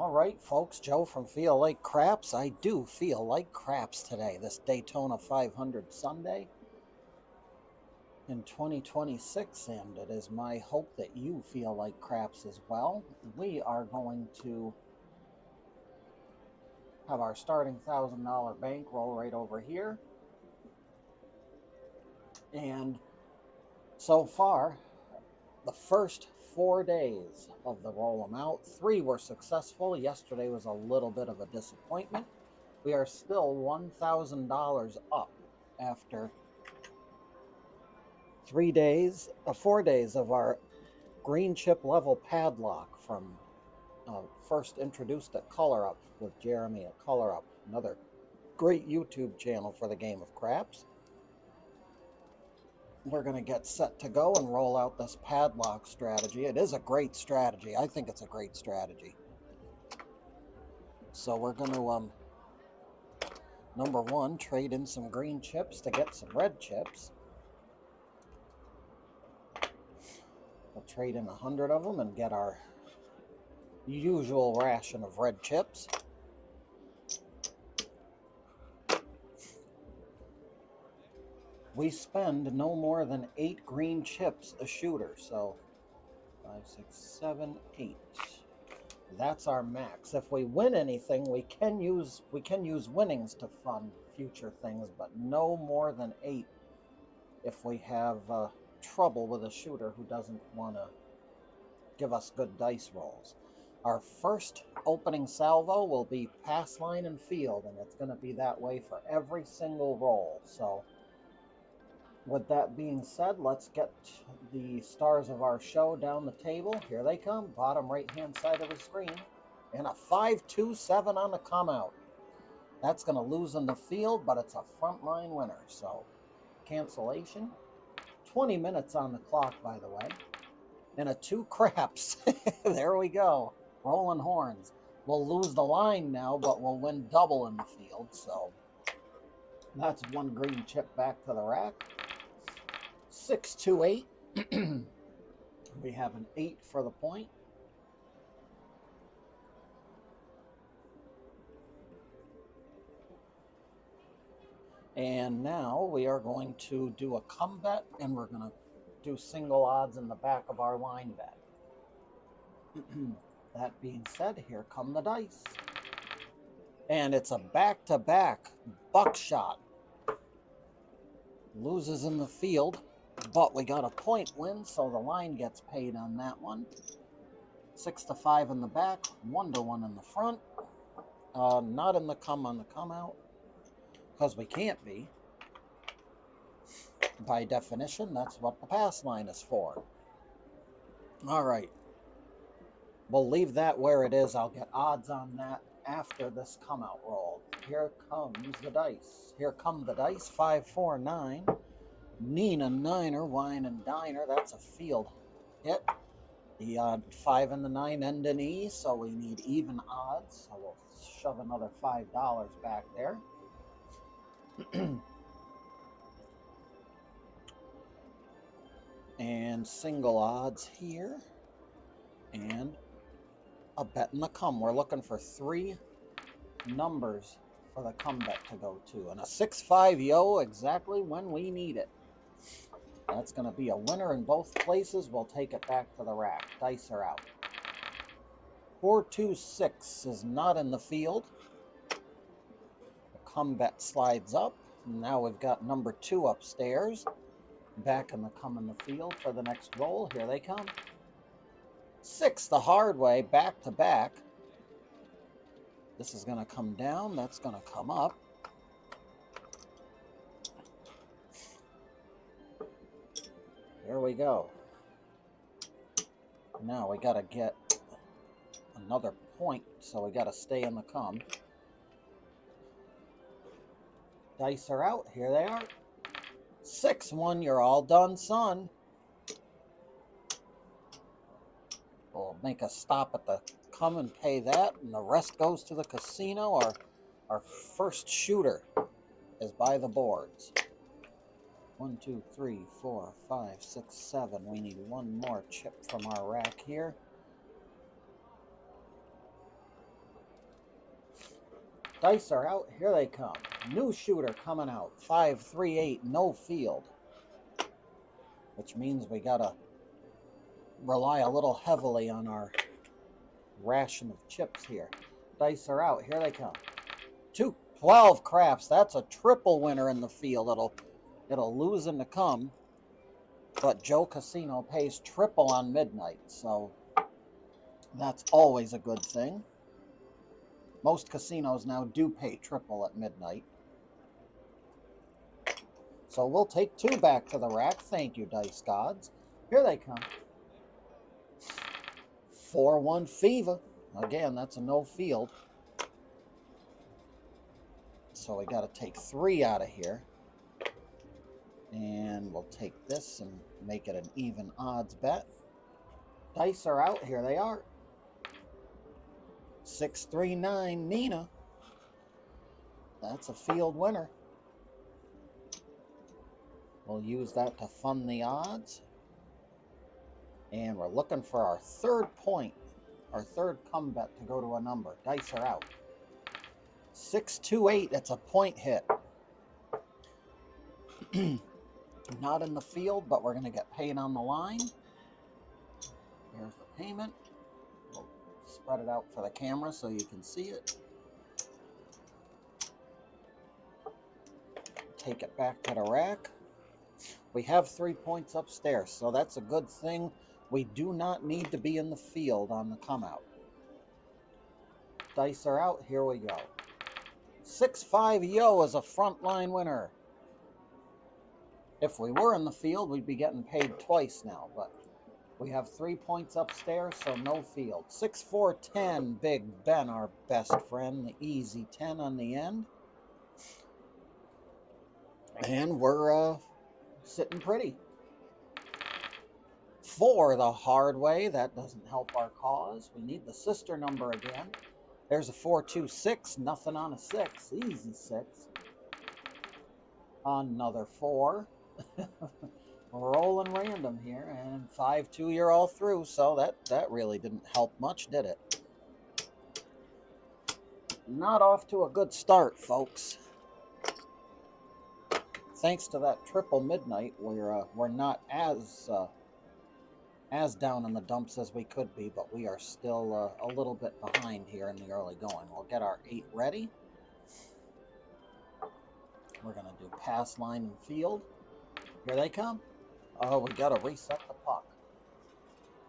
All right, folks, Joe from Feel Like Craps. I do feel like craps today, this Daytona 500 Sunday in 2026, and it is my hope that you feel like craps as well. We are going to have our starting $1,000 bankroll right over here. And so far, the first 4 days of the roll amount, 3 were successful. Yesterday was a little bit of a disappointment. We are still $1,000 up after 4 days of our green chip level padlock from first introduced at Color Up with Jeremy at Color Up, another great YouTube channel for the game of craps. We're going to get set to go and roll out this padlock strategy. It is a great strategy. I think it's a great strategy. So we're going to, number one, trade in some green chips to get some red chips. We'll trade in 100 of them and get our usual ration of red chips. We spend no more than 8 green chips a shooter, so 5, 6, 7, 8. That's our max. If we win anything, we can use winnings to fund future things, but no more than 8 if we have trouble with a shooter who doesn't want to give us good dice rolls. Our first opening salvo will be pass, line, and field, and it's going to be that way for every single roll. So with that being said, let's get the stars of our show down the table. Here they come, bottom right-hand side of the screen. And a 5-2-7 on the come out. That's going to lose in the field, but it's a frontline winner. So cancellation. 20 minutes on the clock, by the way. And a 2 craps. There we go. Rolling horns. We'll lose the line now, but we'll win double in the field. So that's 1 green chip back to the rack. 6, 2, 8. We have an 8 for the point. And now we are going to do a come bet, and we're going to do single odds in the back of our line bet. That being said, here come the dice. And it's a back-to-back buckshot. Loses in the field, but we got a point win, so the line gets paid on that one. 6-5 in the back, 1-1 in the front. Not in the come on the come out, because we can't be. By definition, that's what the pass line is for. All right. We'll leave that where it is. I'll get odds on that after this come out roll. Here comes the dice. Here come the dice. 5, 4, 9. Nina, Niner, Wine, and Diner. That's a field hit. The 5 and the 9 end in E, so we need even odds. So we'll shove another $5 back there. And single odds here. And a bet in the come. We're looking for 3 numbers for the come bet to go to. And a 6-5 yo exactly when we need it. That's going to be a winner in both places. We'll take it back to the rack. Dice are out. 4-2-6 is not in the field. The come bet slides up. Now we've got number 2 upstairs. Back in the come in the field for the next roll. Here they come. 6 the hard way, back to back. This is going to come down. That's going to come up. There we go. Now we got to get another point, so we got to stay in the come. Dice are out. Here they are. 6-1. You're all done, son. We'll make a stop at the come and pay that, and the rest goes to the casino. Our first shooter is by the boards. 1, 2, 3, 4, 5, 6, 7. We need 1 more chip from our rack here. Dice are out. Here they come. New shooter coming out. 538, no field. Which means we gotta rely a little heavily on our ration of chips here. Dice are out. Here they come. 12 craps. That's a triple winner in the field. It'll lose and to come. But Joe Casino pays triple on midnight, so that's always a good thing. Most casinos now do pay triple at midnight. So we'll take 2 back to the rack. Thank you, Dice Gods. Here they come. 4-1 Fever. Again, that's a no field. So we got to take 3 out of here. And we'll take this and make it an even odds bet. Dice are out. Here they are. 639 Nina. That's a field winner. We'll use that to fund the odds. And we're looking for our 3rd point, our 3rd come bet to go to a number. Dice are out. 628, that's a point hit. Not in the field, but we're going to get paid on the line. Here's the payment. We'll spread it out for the camera so you can see it. Take it back to the rack. We have 3 points upstairs, so that's a good thing. We do not need to be in the field on the come out. Dice are out. Here we go. 6-5 Yo is a frontline winner. If we were in the field, we'd be getting paid twice now, but we have 3 points upstairs, so no field. 6-4-10 Big Ben, our best friend, the easy 10 on the end. And we're sitting pretty. 4 the hard way. That doesn't help our cause. We need the sister number again. There's a 4-2-6. Nothing on a 6. Easy 6. Another 4. Rolling random here. And 5-2 you're all through. So that really didn't help much, did it? Not off to a good start, folks. Thanks to that triple midnight, we're not as down in the dumps as we could be, but we are still a little bit behind here in the early going. We'll get our 8 ready. We're going to do pass, line, and field. Here they come. Oh, we got to reset the puck.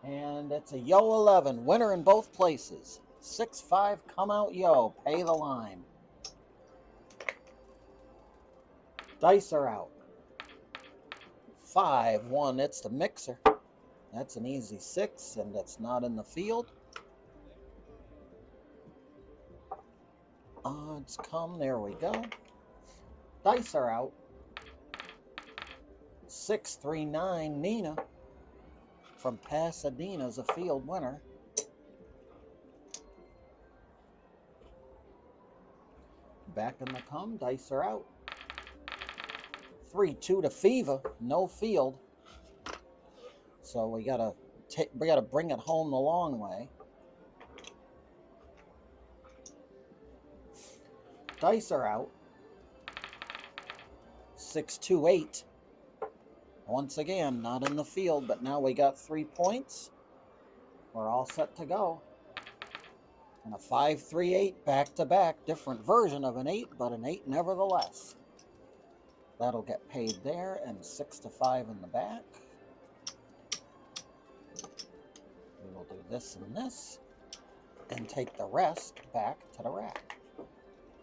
And it's a Yo 11, winner in both places. 6-5, come out Yo, pay the line. Dice are out. 5-1, it's the mixer. That's an easy 6, and it's not in the field. Odds come, there we go. Dice are out. 639 Nina from Pasadena's a field winner. Back in the come, dice are out. 3-2 to Fever, no field. So we gotta bring it home the long way. Dice are out. 6-2-8. Once again, not in the field, but now we got 3 points. We're all set to go. And a 5-3-8 back-to-back, different version of an 8, but an 8 nevertheless. That'll get paid there, and 6-5 in the back. We will do this and this, and take the rest back to the rack.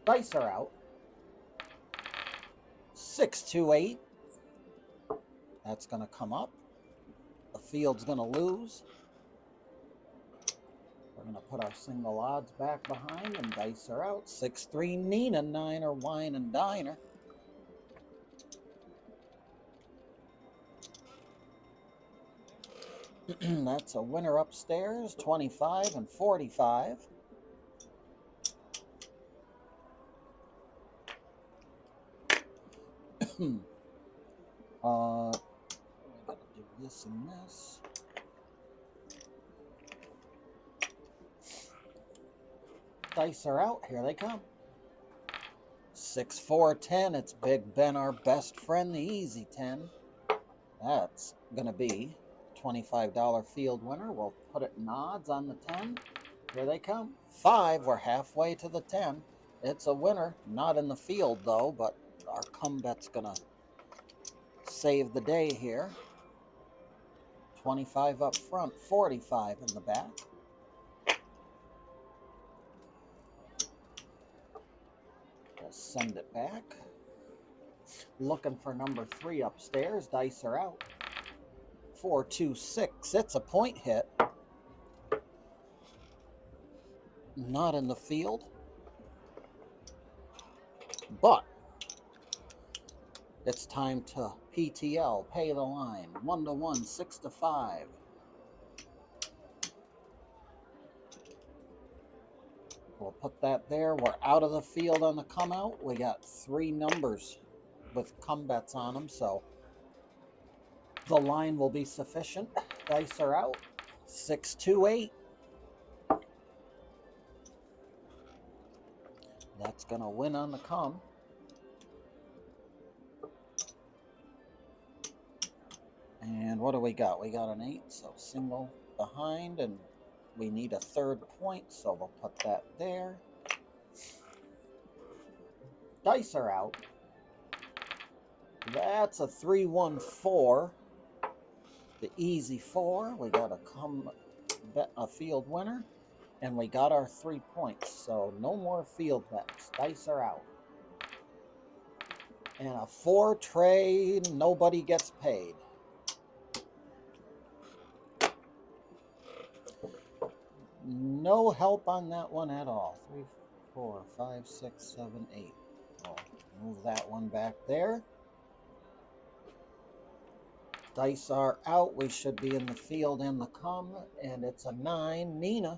Dice are out. 6-2-8. That's going to come up. The field's going to lose. We're going to put our single odds back behind, and dice are out. 6-3 Nina, Niner, Wine and Diner. That's a winner upstairs, 25 and 45. We gotta do this and this. Dice are out. Here they come. 6, 4, 10. It's Big Ben, our best friend, the easy 10. That's going to be $25 field winner. We'll put it in odds on the 10. Here they come. 5. We're halfway to the 10. It's a winner. Not in the field, though, but our come bet's going to save the day here. 25 up front, 45 in the back. Just send it back. Looking for number 3 upstairs. Dice are out. 4, 2, 6. It's a point hit. Not in the field. But it's time to PTL, pay the line. 1 to 1, 6 to 5. We'll put that there. We're out of the field on the come out. We got 3 numbers with come bets on them, so the line will be sufficient. Dice are out. 6, 2, 8. That's going to win on the come. And what do we got? We got an 8, so single behind, and we need a 3rd point, so we'll put that there. Dice are out. That's a 3, 1, 4. The easy 4. We got a field winner, and we got our 3 points, so no more field bets. Dice are out. And a 4 trade, nobody gets paid. No help on that one at all. 3, 4, 5, 6, 7, 8. We'll move that one back there. Dice are out. We should be in the field in the come, and it's a 9. Nina.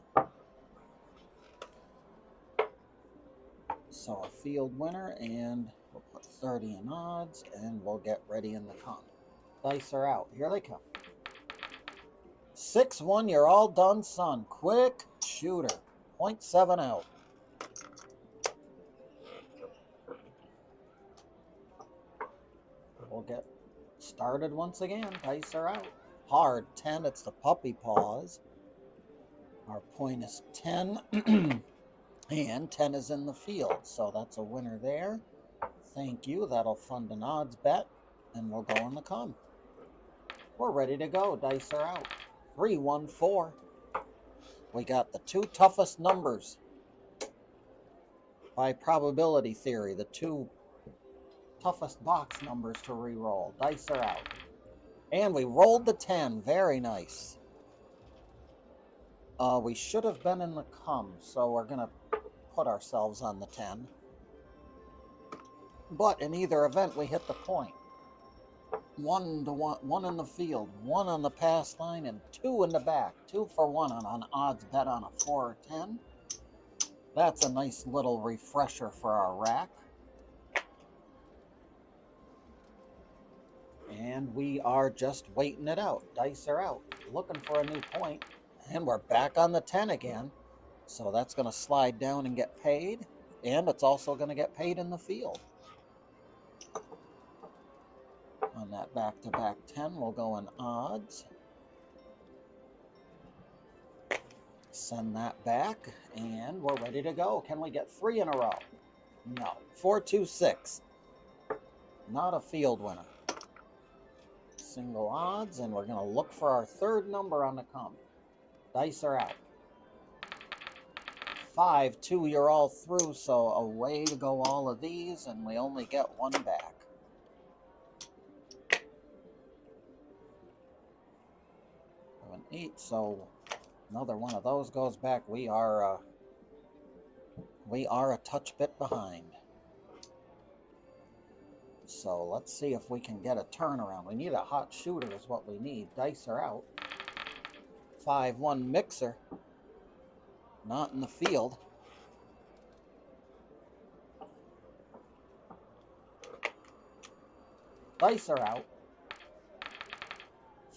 So a field winner, and we'll put 30 in odds, and we'll get ready in the come. Dice are out. Here they come. 6, 1, you're all done, son. Quick shooter. 0.7 out. We'll get started once again. Dice are out. Hard 10. It's the puppy paws. Our point is 10. And 10 is in the field. So that's a winner there. Thank you. That'll fund an odds bet. And we'll go in the come. We're ready to go. Dice are out. 3, 1, 4. We got the 2 toughest numbers by probability theory. The 2 toughest box numbers to re-roll. Dice are out. And we rolled the 10. Very nice. We should have been in the come, so we're going to put ourselves on the 10. But in either event, we hit the point. 1 to 1, 1 in the field, 1 on the pass line, and 2 in the back. 2 for 1 on an odds bet on a 4 or 10. That's a nice little refresher for our rack. And we are just waiting it out. Dice are out. Looking for a new point. And we're back on the 10 again. So that's going to slide down and get paid. And it's also going to get paid in the field. On that back-to-back 10, we'll go in odds. Send that back. And we're ready to go. Can we get 3 in a row? No. 4, 2, 6. Not a field winner. Single odds, and we're going to look for our 3rd number on the come. Dice are out. 5, 2, you're all through, so away to go all of these, and we only get 1 back. 7, 8, so another one of those goes back. We are a touch bit behind. So let's see if we can get a turnaround. We need a hot shooter is what we need. Dice are out. 5, 1 mixer. Not in the field. Dice are out.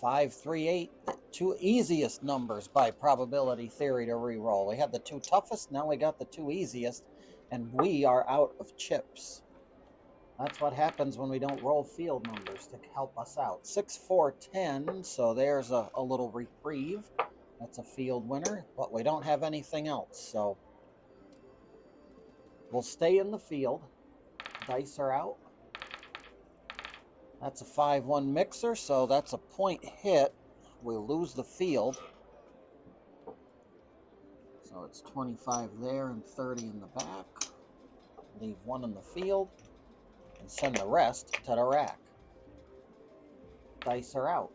5, 3, 8. The 2 easiest numbers by probability theory to re-roll. We had the 2 toughest. Now we got the 2 easiest. And we are out of chips. That's what happens when we don't roll field numbers to help us out. 6, 4, 10. So there's a little reprieve. That's a field winner, but we don't have anything else. So we'll stay in the field. Dice are out. That's a 5-1 mixer, so that's a point hit. We'll lose the field. So it's 25 there and 30 in the back. Leave 1 in the field and send the rest to the rack. Dice are out.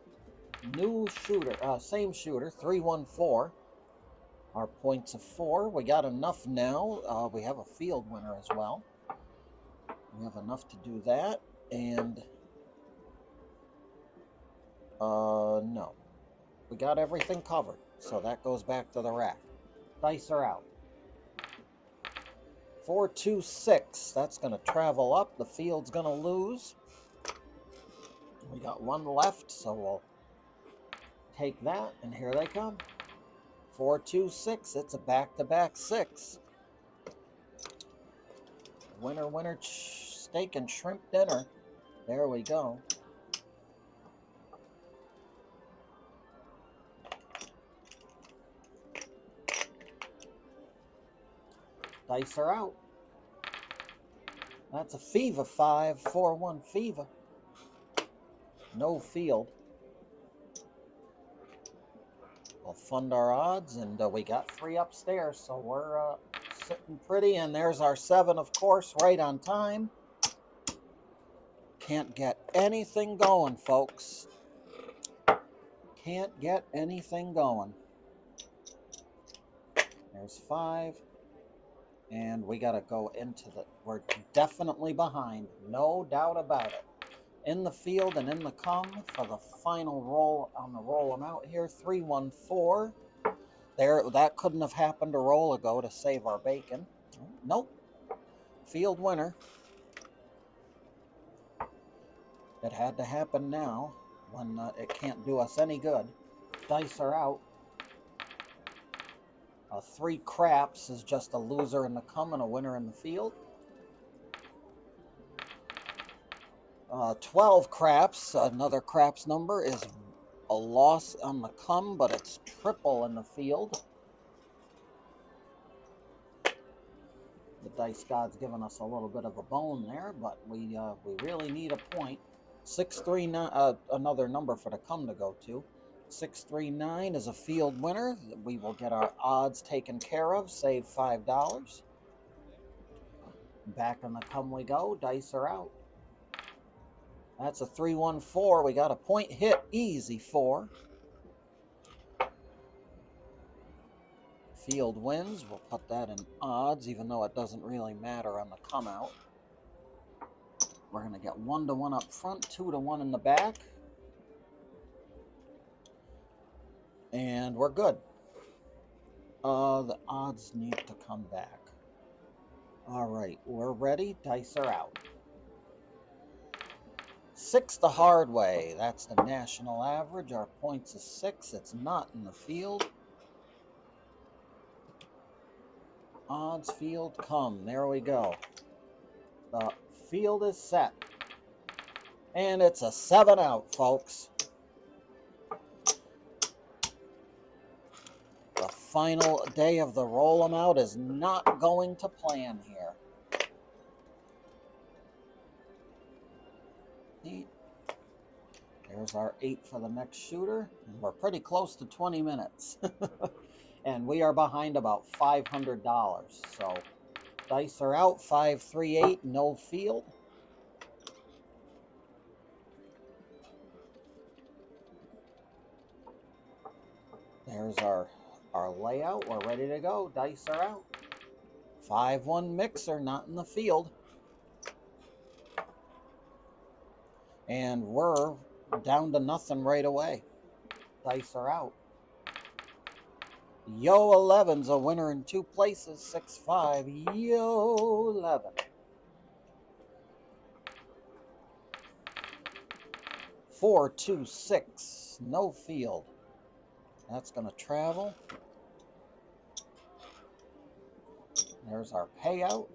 New shooter, same shooter, 3-1-4. Our points of 4. We got enough now. We have a field winner as well. We have enough to do that. And no. We got everything covered. So that goes back to the rack. Dice are out. 4, 2, 6. That's going to travel up. The field's going to lose. We got 1 left, so we'll take that. And here they come. 4, 2, 6. It's a back-to-back 6. Winner, winner, steak and shrimp dinner. There we go. Dice are out. That's a fever. 5, 4, 1 fever. No field. We'll fund our odds, and we got 3 upstairs, so we're sitting pretty. And there's our 7, of course, right on time. Can't get anything going, folks. Can't get anything going. There's 5. And we got to go into the... We're definitely behind. No doubt about it. In the field and in the come for the final roll on the roll amount here. 3-1-4. There, that couldn't have happened a roll ago to save our bacon. Nope. Field winner. It had to happen now when it can't do us any good. Dice are out. 3 craps is just a loser in the come and a winner in the field. 12 craps, another craps number, is a loss on the come, but it's triple in the field. The dice god's giving us a little bit of a bone there, but we really need a point. 639, another number for the come to go to. 639 is a field winner. We will get our odds taken care of, save $5. Back in the come we go. Dice are out. That's a 3-1-4. We got a point hit. Easy 4. Field wins. We'll put that in odds, even though it doesn't really matter on the come out. We're going to get 1-1 up front, 2-1 in the back. And we're good. The odds need to come back. All right, we're ready. Dice are out. 6 the hard way. That's the national average. Our points is 6. It's not in the field. Odds field come. There we go. The field is set. And it's a 7 out, folks. The final day of the roll 'em out is not going to plan here. There's our 8 for the next shooter. We're pretty close to 20 minutes. And we are behind about $500. So dice are out. 5, 3, 8. No field. There's our layout. We're ready to go. Dice are out. 5-1 mixer, not in the field. And we're down to nothing right away. Dice are out. Yo 11's a winner in 2 places. 6-5. Yo 11. 4, 2, 6. No field. That's going to travel. There's our payout.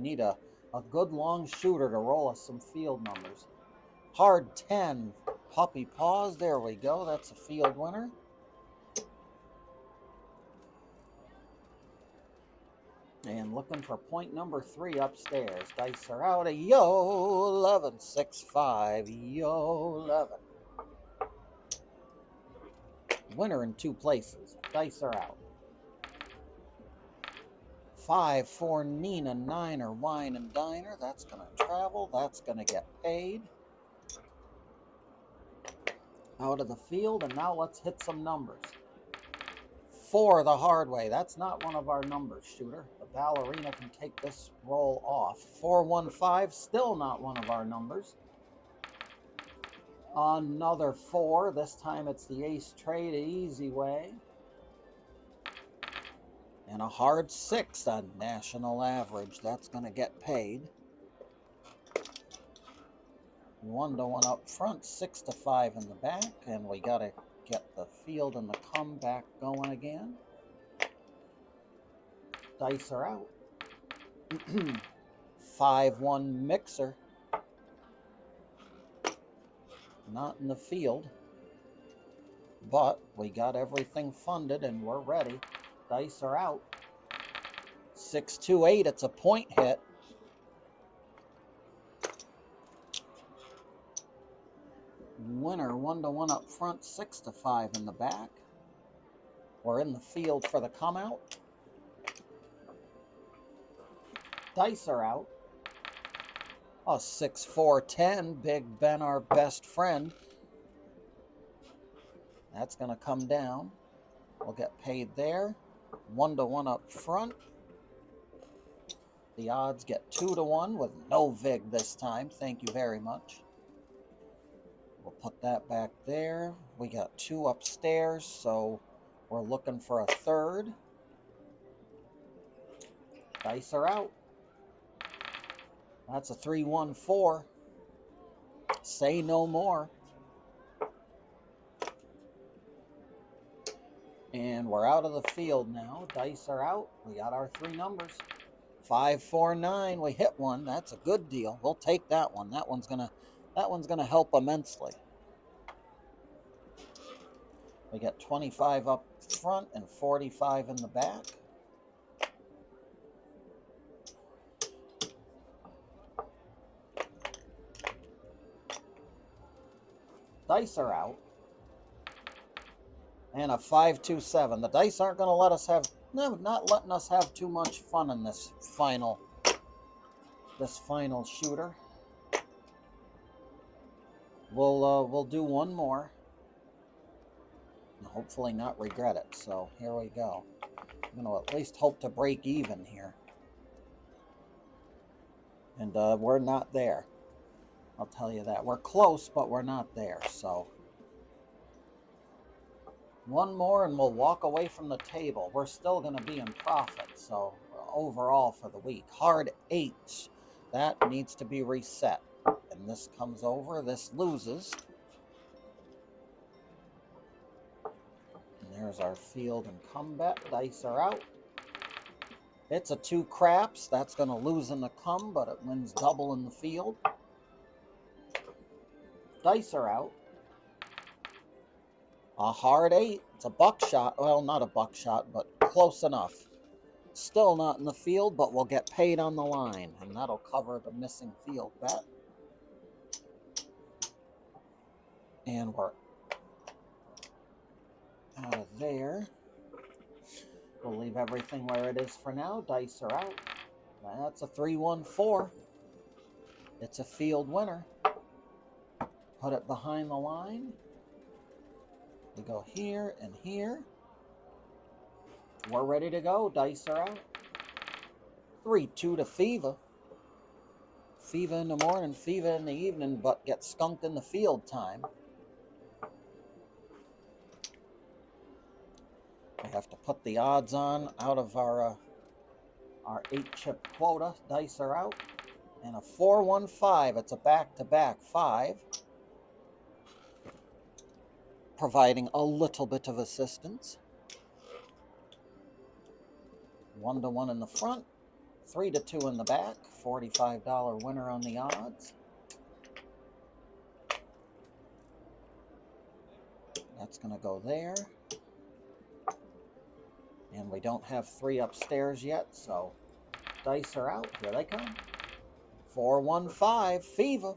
need a good long shooter to roll us some field numbers. Hard 10, puppy paws. There we go. That's a field winner. And looking for point number 3 upstairs. Dice are out. Yo, 11, 6, 5. Yo, 11. Winner in 2 places. Dice are out. 5 for Nina, 9er, wine and diner. That's going to travel. That's going to get paid. Out of the field, and now let's hit some numbers. 4 the hard way. That's not one of our numbers, shooter. The ballerina can take this roll off. 4, 1, 5, still not one of our numbers. Another 4. This time it's the ace trade, easy way. And a hard 6 on national average. That's going to get paid. 1-1 up front, 6 to 5 in the back, and we got to get the field and the comeback going again. Dice are out. 5-1 mixer. Not in the field, but we got everything funded and we're ready. Dice are out. 6-2-8, it's a point hit. Winner, 1-1 up front, 6 to 5 in the back. We're in the field for the come out. Dice are out. A 6-4-10, Big Ben, our best friend. That's going to come down. We'll get paid there. 1-1 up front. The odds get 2-1 with no vig this time. Thank you very much. We'll put that back there. We got 2 upstairs, so we're looking for a 3rd. Dice are out. That's a 3-1-4. Say no more. And we're out of the field now. Dice are out. We got our 3 numbers. 5-4-9. We hit one. That's a good deal. We'll take that one. That one's gonna help immensely. We got 25 up front and 45 in the back. Dice are out. And a 5-2-7. The dice aren't going to let us have, no, not letting us have too much fun in this final shooter. We'll do one more. And hopefully not regret it. So here we go. I'm going to at least hope to break even here. And we're not there. I'll tell you that. We're close, but we're not there. So one more and we'll walk away from the table. We're still going to be in profit. So overall for the week, hard 8. That needs to be reset. And this comes over. This loses. And there's our field and comeback. Dice are out. It's a 2 craps. That's going to lose in the come, but it wins double in the field. Dice are out. A hard 8. It's a buckshot. Well, not a buckshot, but close enough. Still not in the field, but we'll get paid on the line, and that'll cover the missing field bet. And we're out of there. We'll leave everything where it is for now. Dice are out. That's a 3-1-4. It's a field winner. Put it behind the line. We go here and here. We're ready to go. Dice are out. 3-2 to Fiva. Fiva in the morning, Fiva in the evening, but get skunked in the field time. We have to put the odds on out of our 8-chip quota. Dice are out. And a 4-1-5. It's a back-to-back 5. Providing a little bit of assistance. 1-1 in the front. 3 to 2 in the back, $45 winner on the odds. That's going to go there. And we don't have 3 upstairs yet, so dice are out. Here they come. 415, fever.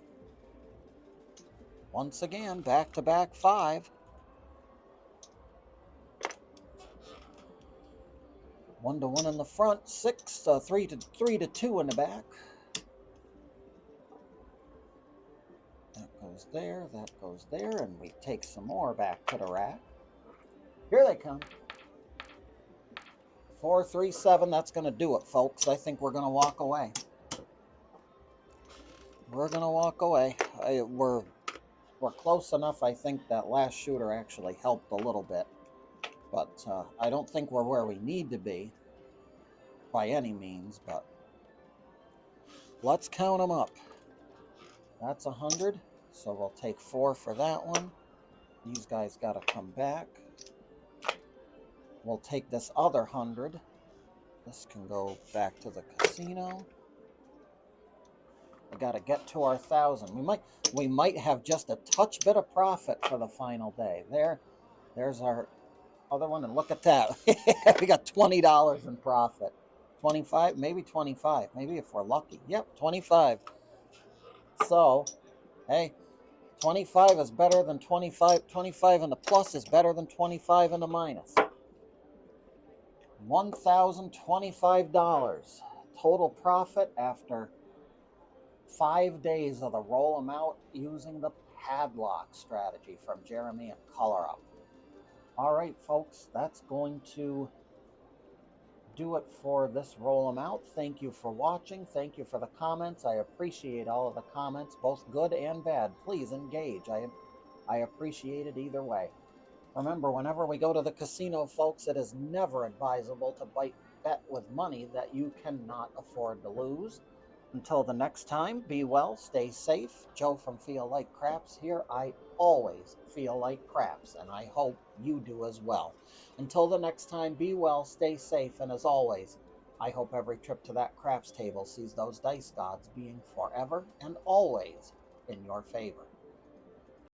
Once again, back-to-back 5. 1 to 1 in the front, 6, 3 to 2 in the back. That goes there, and we take some more back to the rack. Here they come. 437, that's going to do it, folks. I think we're going to walk away. We're going to walk away. We're close enough. I think that last shooter actually helped a little bit. But I don't think we're where we need to be by any means. But let's count them up. That's 100. So we'll take 4 for that one. These guys got to come back. We'll take this other 100. This can go back to the casino. We got to get to our 1,000. We might have just a touch bit of profit for the final day. There's our other one, and look at that. We got $20 in profit. 25, maybe 25. Maybe if we're lucky. Yep, 25. So, hey, 25 is better than 25. 25 in the plus is better than 25 in the minus. $1,025 total profit after 5 days of the roll them out using the padlock strategy from Jeremy and Color Up. All right, folks, that's going to do it for this roll them out. Thank you for watching. Thank you for the comments. I appreciate all of the comments, both good and bad. Please engage. I appreciate it either way. Remember, whenever we go to the casino, folks, it is never advisable to bet with money that you cannot afford to lose. Until the next time, be well, stay safe. Joe from Feel Like Craps here. I always feel like craps, and I hope you do as well. Until the next time, be well, stay safe, and as always, I hope every trip to that craps table sees those dice gods being forever and always in your favor.